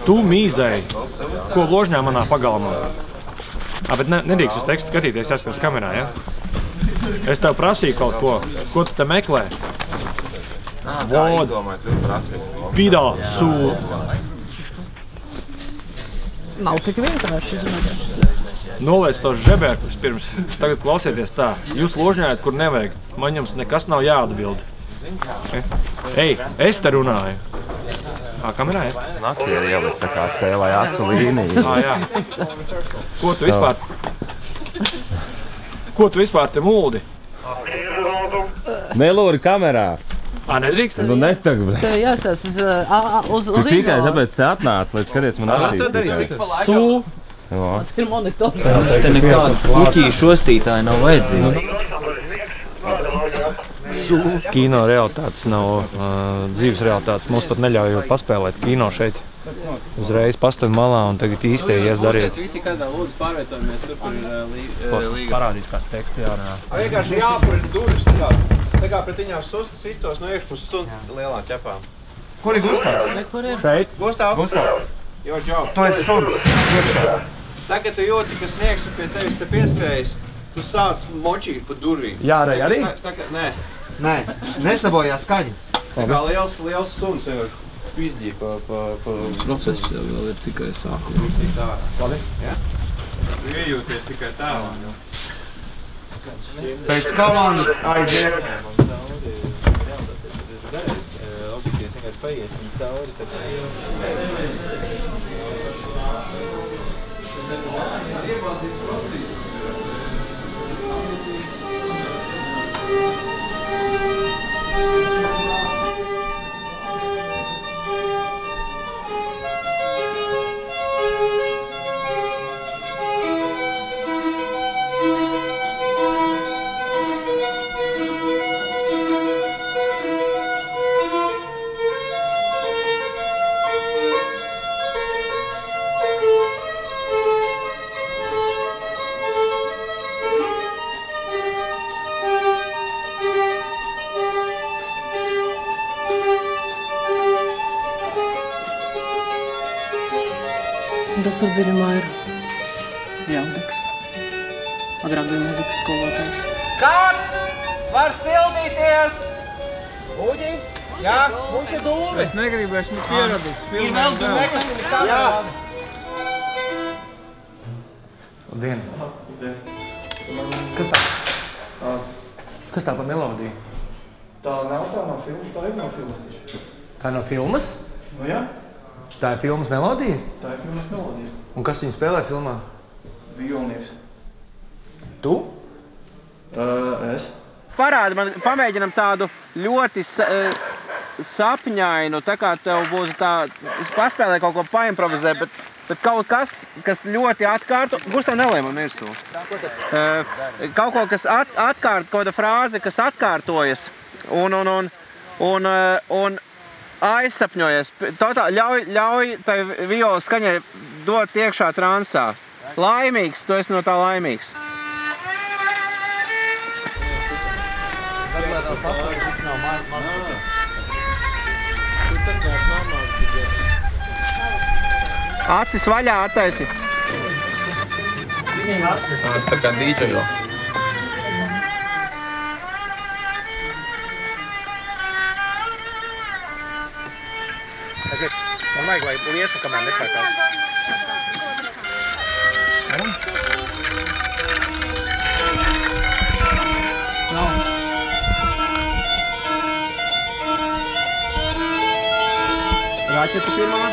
Tu mīzēji, ko ložņā manā pagalmā. Bet nedrīkst uz tekstu skatīties, jāskatās kamerā, ja? Es tev prasīju kaut ko tu te meklē? Vod, pidā, sūl. Nav tik vienkārši izmēģināt. Noliec tos žebērkus pirms. Tagad klausieties tā. Jūs ložņājat, kur nevajag. Man jums nekas nav jāatbild. Ej, es te runāju. Kamerā, ja? Naktī ir ielikt tā kā spēlē acu līniju. Jā. Ko tu vispār te muldi? Nelūri kamerā. Nedrīkst? Nu netag, bre. Tev jāstās uz Tu tikai tāpēc te atnāc, lai skaties man acīs tikai. Sū! Tas ir monitors. Mums te nekādu puķīšu ostītāju nav vajadzīgi. Kino realitātes nav dzīves realitātes. Mums pat neļauj paspēlēt kino šeit. Uzreiz pastavi malā un tagad īstie ies dariet. Visi kādā lūdzu pārvietojamies tur, kur ir līga. Parādīs kāds teksts jārunā. Vienkārši jāpur ir durvis, tā kā pret viņām sustas iztos no iekšpuses suns lielām ķepām. Kur ir Gustavs? Šeit. Gustav? Jo, Džo. Tu esi suns. Tagad tu jūti, ka sniegs ir pie tevis te pieskrējis, tu sāc močīt pa durvīm. Jārai arī? Nē, nesabojā skaņu. Tā kā liels suns vienkārši pizdīja pa... Process jau vēl ir tikai sākums. Labi? Jā? Tu iejūties tikai tēlā, jo? Pēc komandas aiziet. Objektīvs vienkārši paies viņu cauri, tad... Tas tur dziļumā ir Ļaudeks. Agrāk bija mūzikas skolotājs. Kārt! Var sildīties! Uģi? Jā, mums ir dūmi. Es negribu, esmu pieradis. Ir vēl dūmi. Jā. Labdien. Kas tā? Kas tā pa melodiju? Tā nav filma, tā ir no filmas taču. Tā ir no filmas? Nu jā. Tā ir filmas melodija? Tā ir filmas melodija. Un kas viņu spēlē filmā? Violnieks. Tu? Es. Parādi man, pamēģinam tādu ļoti sapņainu, tā kā tev būtu tā, paspēlē kaut ko paimprovizē, bet kaut kas ļoti atkārto, Gustav nelēj man virsū. Kaut ko, kas atkārt, kaut kāda frāze, kas atkārtojas un aizsapņojies. Ļauj tai violas skaņai dot iekšā transā. Laimīgs, tu esi no tā laimīgs. Acis vaļā attaisi. Tas tā kā dīdžejo. Man vajag, lai liesmu, kamēr nesvētās. Raķetu pirmā.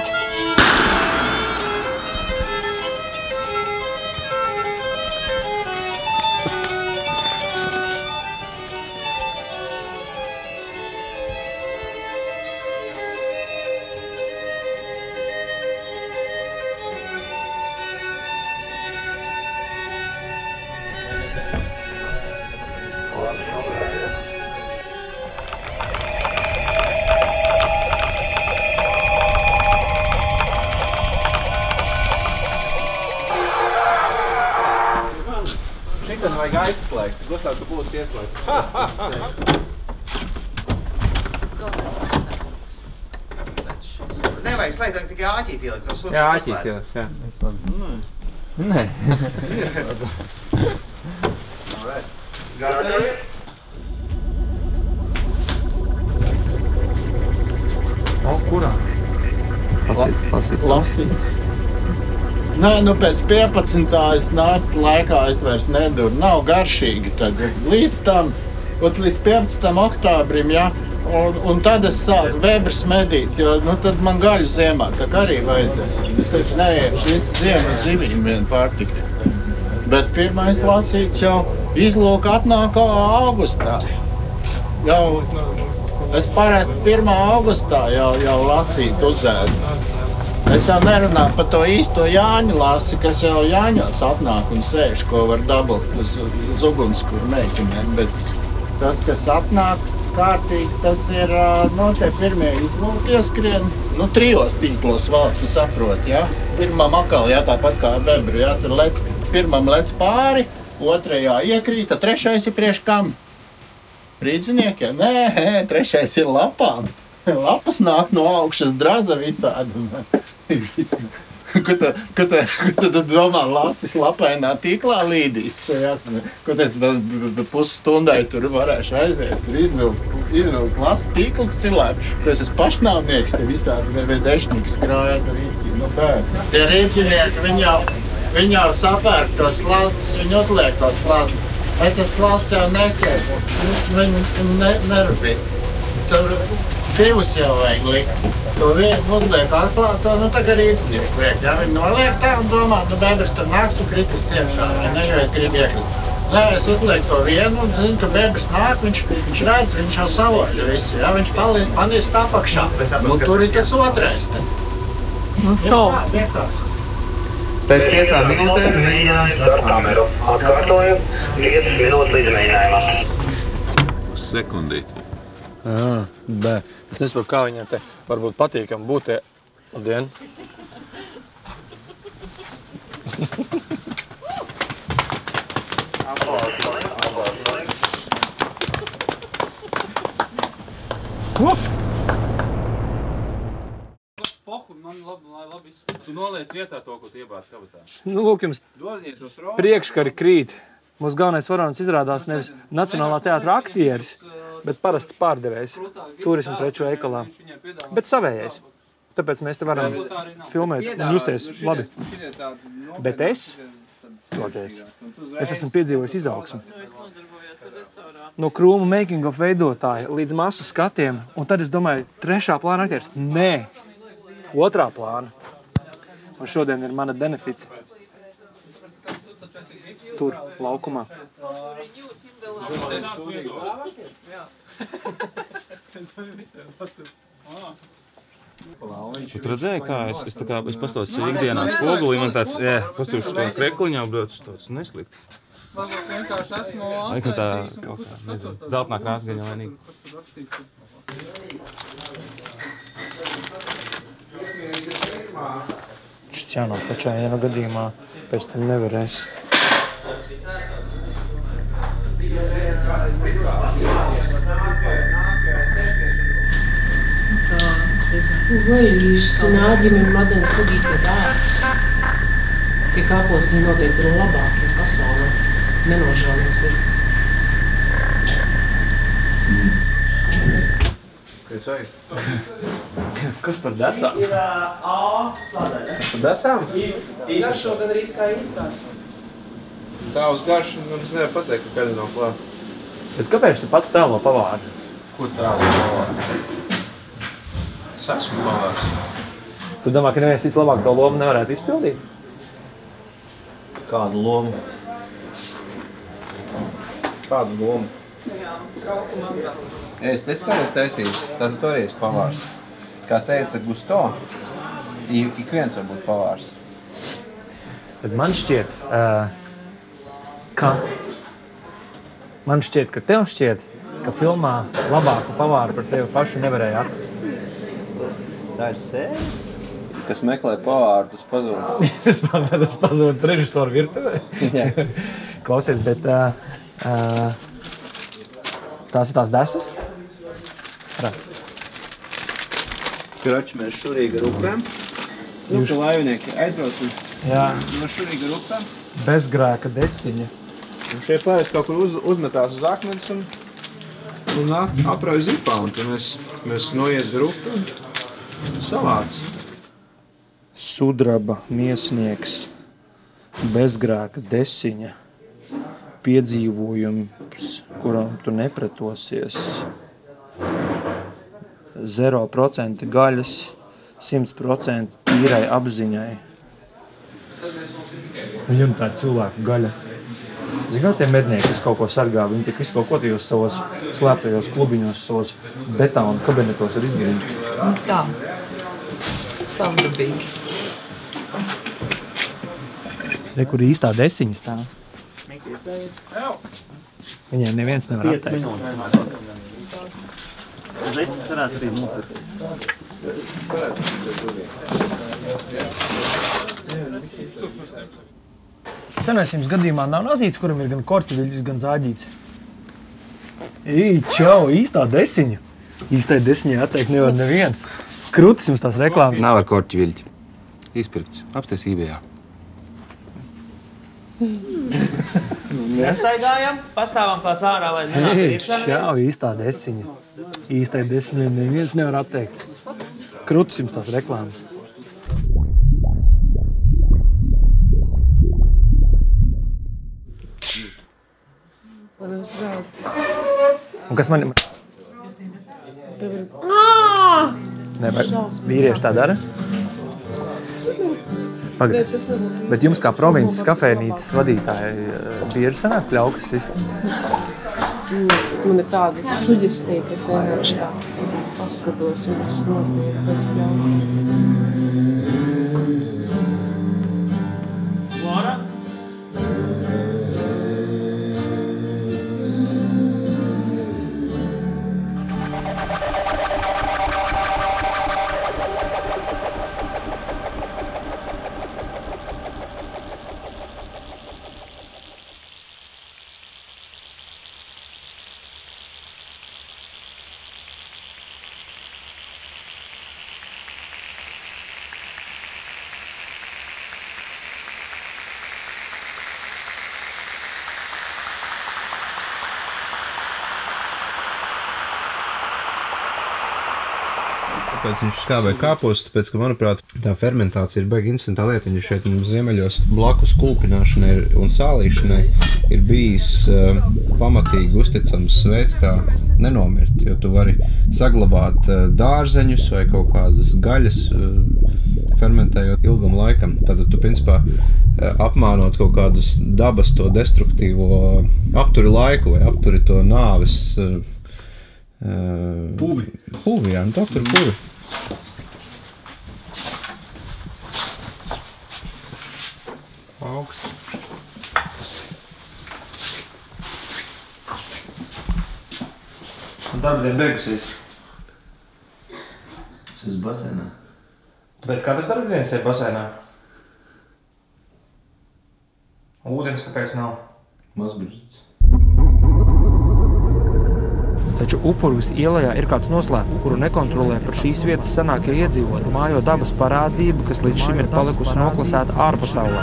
aizslēgt. Gustav, tu būsi ieslēgt. Nevajag slēgt, tikai āķīt ielikt. Jā, āķīt ielikt, jā. Nē. Gatavi? Kurā? Lasīts. Nē, nu pēc 15. nāca laikā es vairs neduru. Nav garšīgi tagad. Līdz tam, līdz 15. oktābrim, ja, un tad es sāku Vēbers medīt, jo tad man gaļu ziemā tā kā arī vajadzēs. Es taču neiešu visu ziemu zivīm vien pārtikai. Bet pirmais lasīts jau izlūk atnāk augustā. Jau, es parasti 1. augustā jau lasīt uzēdu. Es jau nerunāju par to īsto Jāņu lasi, kas jau Jāņos atnāk un sēž, ko var dabūt uz ugunskura meitenēm. Bet tas, kas atnāk kārtīgi, tas ir, te pirmie izlūki ieskrien. 3 tīklos vēl, tu saproti, ja? Pirmam akal, ja, tāpat kā bebru, ja? Tur pirmam lec pāri, 2. iekrīt, 3. ir priekš kam? Prīdziniekiem? Nē, 3. ir lapām. Lapas nāk no augšas, draza visādi. Ko tad domā, lasis lapainā tīklā līdīs? Ko tas pusstundai tur varēšu aiziet, tur izvilkt lasu tīklus cilvēku, ko es esmu pašnāvnieks, te visādi vai dešņiki skrāja ar rīķi. Tie rīcinieki, viņi jau sapērk tos lasus, viņi uzliek tos lasus. Vai tas lasus jau nekēt? Viņi nerubīt. Divus jau vajag likt. To vienu uzliek atklāt, to tagad rīcinieki liek. Ja viņi noliek tā un domā, Bebers tur nāks un kritīs iekšā, vai ne, jo es gribu iekrist. Nē, es uzlieku to vienu un zinu, ka Bebers nāk, viņš redz, viņš jau savoļa visu, ja, viņš panīst apakšā. Tur ir tas otrais. Čau. Pēc 5 minūtēm mēģinājums startkameru. Atkārtojam, 5 minūtes līdz mēģinājumam. Sekundīt. Es nesaprotu, kā viņiem te varbūt patīkam būt te. Labdien! Tu noliec vietā to, ko tu iebāc kabatā. Lūk jums, priekškari krīt. Mūsu galvenais varonis izrādās nevis Nacionālā teātra aktieris, bet parasts pārdevējs turismu preču veikalā. Bet savējais. Tāpēc mēs te varam filmēt un justies labi. Bet es esmu piedzīvojis izaugsmi. No krūmu making of veidotāja līdz masu skatiem. Un tad es domāju, 3. plāna aktieris. Nē, 2. plāna. Un šodien ir mana benefice. Tur, laukumā. Tu redzēji, kā es pastāstu ikdienā spogulī, man tāds, pastūšu to krekliņā, brauc, tāds neslikti. Varbūt vienkārši esmu Vai, ka tā kaut kā, nezinu, zeltnā krāsa gan jau vainīgi. Šis jānofečā, ja no gadījumā pēc tam nevarēs. Valīžas un āģim un madens sagīt pie dārts. Tie kāpostni noteikti ir labākie pasaulē. Nenožēlos ir. Kas par desām? Ir A sadaļa. Kas par desām? Garšo gan arī kā īstās. Tā uz garšu, es nevaru pateikt, ka kāda nav klāt. Bet kāpēc tu pats tēlo pavāri? Kur tēlo pavāri? Es esmu pavārs. Tu domā, ka neviens cits labāk to lomu nevarētu izpildīt? Kādu lomu? Kādu lomu? Es kādreiz taisījis, tad tu arī esi pavārs. Kā teica Gusto, ik viens var būt pavārs. Bet man šķiet, tev šķiet, ka filmā labāku pavāru par tevi pašu nevarēja atrast. Tā ir sērija? Kas meklē pavāru, tas pazūd. Tas pazūd režisoru virtuvē. Klausies, bet tās ir tās desas? Tā. Krači mēs šurīgi ar upēm. Nu, ka laivinieki aizbrauc no šurīgi ar upēm. Bezgrēka desiņa. Un šie pārējais kaut kur uzmetās uz akmeņus un aprauj zipā. Un tad mēs noiet ar upi un savāc. Sudraba miesnieks, bezgrēka desiņa, piedzīvojums, kuram tu nepretosies. 0% gaļas, 100% tīrai apziņai. Viņam tā ir cilvēku gaļa. Zināt, tie mednieki, kas kaut ko sargā, viņi tik visu kaut ko tajos savos slēptajos klubiņos, savos betāna kabinetos ir izdarīti. Tā. Savdabīgi. Re, kur īstā desiņa stāv. Viņiem neviens nevar atteikt. Zeķis varētu arī nopirkt. Senais jums gadījumā nav nazīts, kuram ir gan korķiviļas, gan zāģīts. Čau, īstā desiņa. Īstai desiņai atteikt nevar neviens. Krutis jums tās reklāmas. Nav ar korķiviļķi. Izpirkts. Apsties eBayā. Nestaigājam, pastāvam kāds ārā, lai nenāk iekšā. Čau, īstā desiņa. Īstai desiņai neviens nevar atteikt. Krutis jums tās reklāmas. Un kas man... Vīrieši tā dara? Pagad. Bet jums kā provinces kafēnītes vadītāji bieži sanāk pļaukas visi? Man ir tāda suģestīja, ka es vienkārši tā paskatos un viss notiek pēc pļauka. Lora? Tāpēc viņš skābēja kāpostu, tāpēc, ka, manuprāt, tā fermentācija ir baigi interesantā lieta. Viņa šeit mums ziemeļos blakus kulpināšanai un sālīšanai ir bijis pamatīgi uzticams veids, kā nenomirt. Jo tu vari saglabāt dārzeņus vai kaut kādas gaļas, fermentējot ilgam laikam. Tātad tu, principā, apmānot kaut kādus dabas to destruktīvo apturi laiku vai apturi to nāves Puvi, jā, nu doktor puvi. Augsts. Un darba diena beigusies? Es esmu basēnā. Tu pēc katras darba dienas ej basēnā? Ūdens kāpēc nav? Mazbiržits. Taču Upurgas ielajā ir kāds noslēpums, kuru nekontrolē par šīs vietas senākie iedzīvotāji. Mājo dabas parādība, kas līdz šim ir palikusi noklasēta ārpasaulē.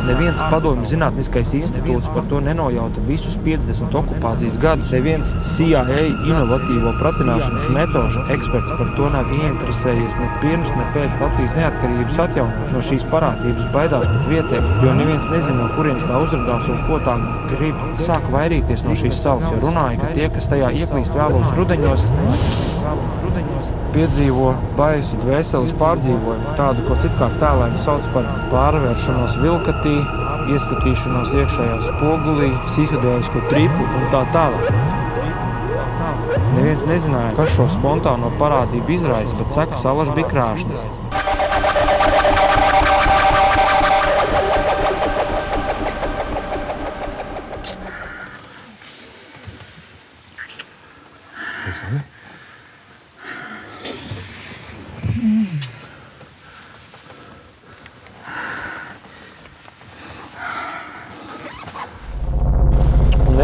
Neviens padomju zinātniskais institūts par to nenojauta visus 50 okupācijas gadus. Neviens CIA inovatīvo pratināšanas metožu eksperts par to nav ieinteresējies ne pirms, ne pēc Latvijas neatkarības atjaunošanas. No šīs parādības baidās pat vietēji, jo neviens nezina, no kurienes tā uzradās un ko tā grib. Sāk vairīties no šīs salas, jo runāja, ka tie, kas tajā ieklīst vēlos rudeņos, piedzīvo baisu dvēseles pārdzīvojumu, tādu, ko citkārt tēlēni sauc par pārvēršanos vilkatī, ieskatīšanos iekšējā spogulī, psihedēlisko tripu un tā tālāk. Neviens nezināja, kas šo spontāno parādību izraisa, bet sekas alaži bija krāšņas.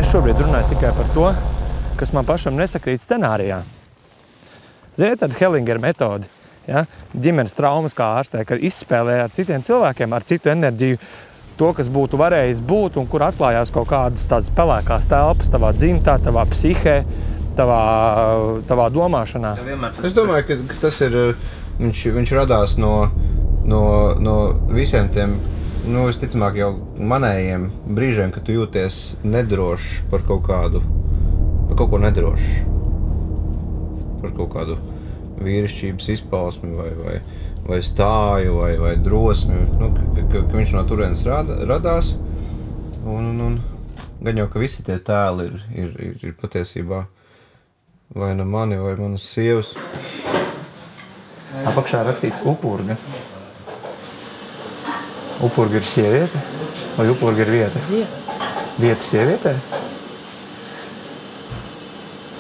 šobrīd runāju tikai par to, kas man pašam nesakrīt scenārijā. Ziniet, tāda Hellinger metode, ja? Ģimenes traumas kā ārstē, kad izspēlē ar citiem cilvēkiem, ar citu enerģiju, to, kas būtu varējis būt un kur atklājās kaut kādas tādas pelēkās telpas tavā dzimtā, tavā psihē, tavā domāšanā. Es domāju, ka tas ir, viņš radās no visiem tiem, visticamāk jau manējiem brīžiem, kad tu jūties nedrošs par kaut ko nedrošs. Par kaut kādu vīrišķības izpausmi vai stāju vai drosmi, ka viņš no turienes radās. Un gan jau, ka visi tie tēli ir patiesībā vai no mani vai manas sievas. Apakšā rakstīts upurga. Upurga ir sieviete vai upurga ir vieta? Vieta sievietē?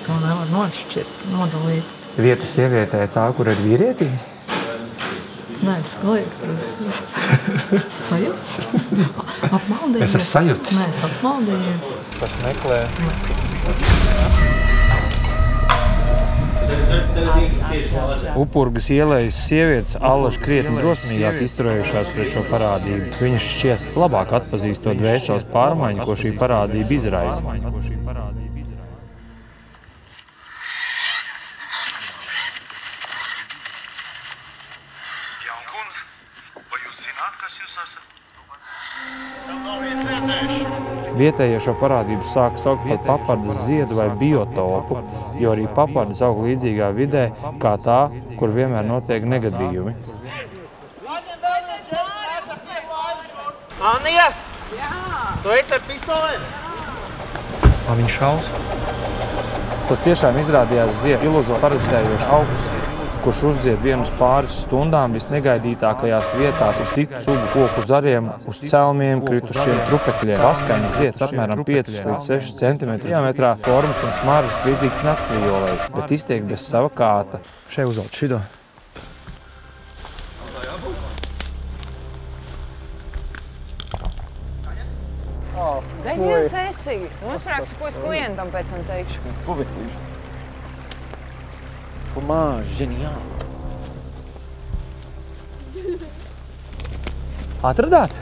To nevar nošķirt, nodalīt. Vieta sievietē tā, kur ir vīrietī? Nē, es lieku. Sajūts? Apmaldījies. Es esmu sajūts. Nē, es apmaldījies. Kas meklē? Upurgas ielejas sievietes allaž krietni drosmīgāk izturējušās pret šo parādību. Viņas šķiet labāk atpazīst to dvēseles pārmaiņu, ko šī parādība izraisa. Vietējie šo parādību sāka saukt par papardas ziedu vai biotopu, jo arī papardas aug līdzīgā vidē kā tā, kur vienmēr notiek negadījumi. Anija! Jā! Tu esi ar pistolēm? Viņš šaus? Tas tiešām izrādījās ziedu iluzori paredzējošs augs, kurš uzzied vienus pāris stundām visnegaidītākajās vietās uz citu sugu koku zariem, uz celmiem, kritušiem trupekļiem. Paskaņas zieds apmēram 5 līdz 6 cm diametrā, formas un smaržas līdzīgas naktsvijolei, bet iztiek bez sava kāta. Šeit uzvelt šido. Dai vienu sesiju. Nosprāks, ko es klientam pēc tam teikšu. Povětlíš. Fromage, génial. Atradāt?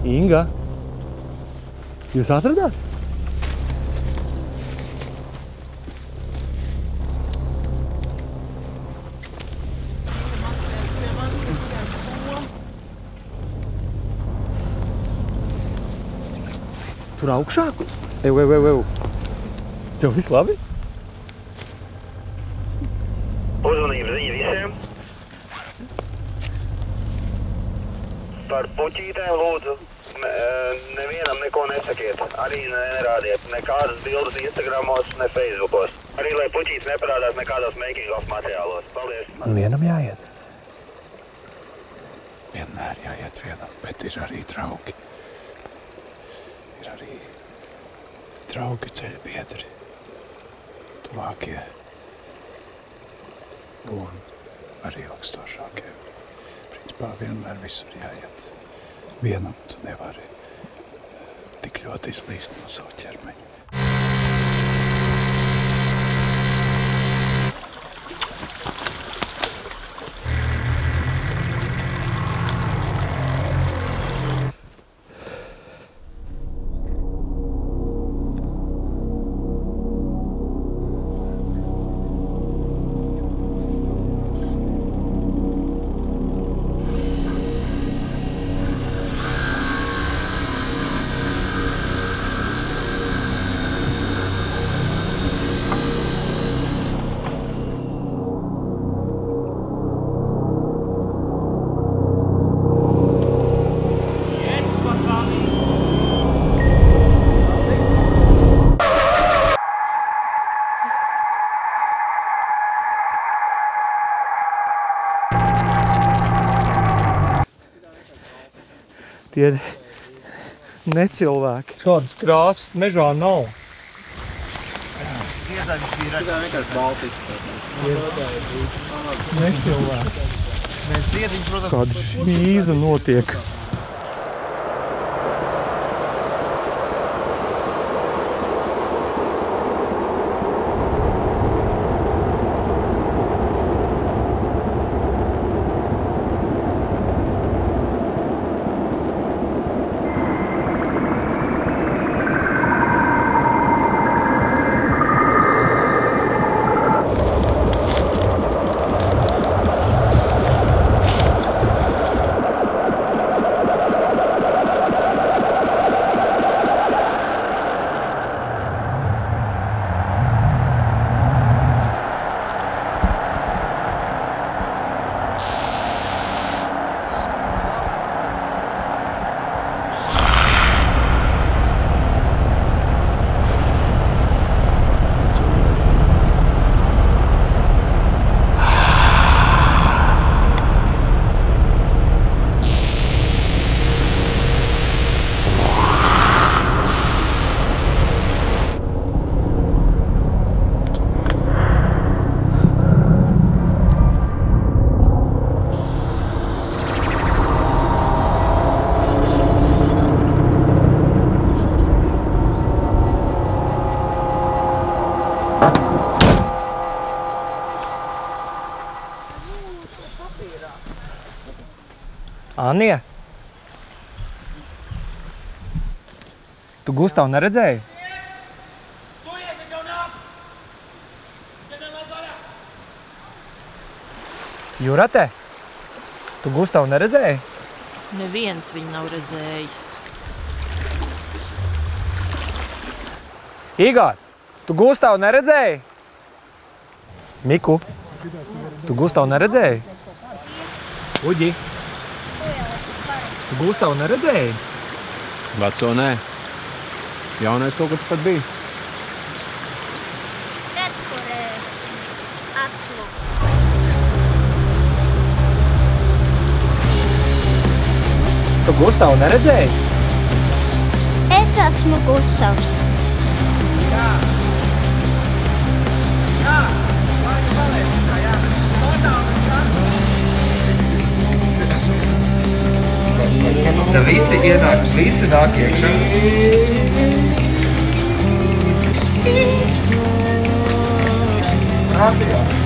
Inga, jūs atradāt? Tur augšā? Eju. Tev viss labi? Uzmanību ziņa visiem. Par puķītēm lūdzu, nevienam neko nesakiet. Arī nerādiet nekādas bildes Instagramos, ne Facebookos. Arī, lai puķītes neparādās nekādos making-of materiālos. Paldies! Man vienam jāiet. Vienmēr jāiet vienam, bet ir arī draugi. Ir arī draugi ceļa biedri, tuvākie un arī ilgstošākie. Principā vienmēr visur jāiet vienam, tu nevari tik ļoti izlīst no savu ķermeņu. Tie ir necilvēki. Šādas krāsas mežā nav. Vienkārši balti izpētās. necilvēki. Kāda šmīza notiek. Anija? Tu Gustavu neredzēji? Jūrate? Tu Gustavu neredzēji? Neviens viņu nav redzējis. Igor, tu Gustavu neredzēji? Miku, tu Gustavu neredzēji? Uģi, tu Gustavu neredzēji? Veco nē. Jaunais kaut kad pat bija. Redz, kur esmu. Tu Gustavu neredzēji? Es esmu Gustavs. Jā. Jā. Tad visi ienāk, visi nāk iekšā. Rādījā.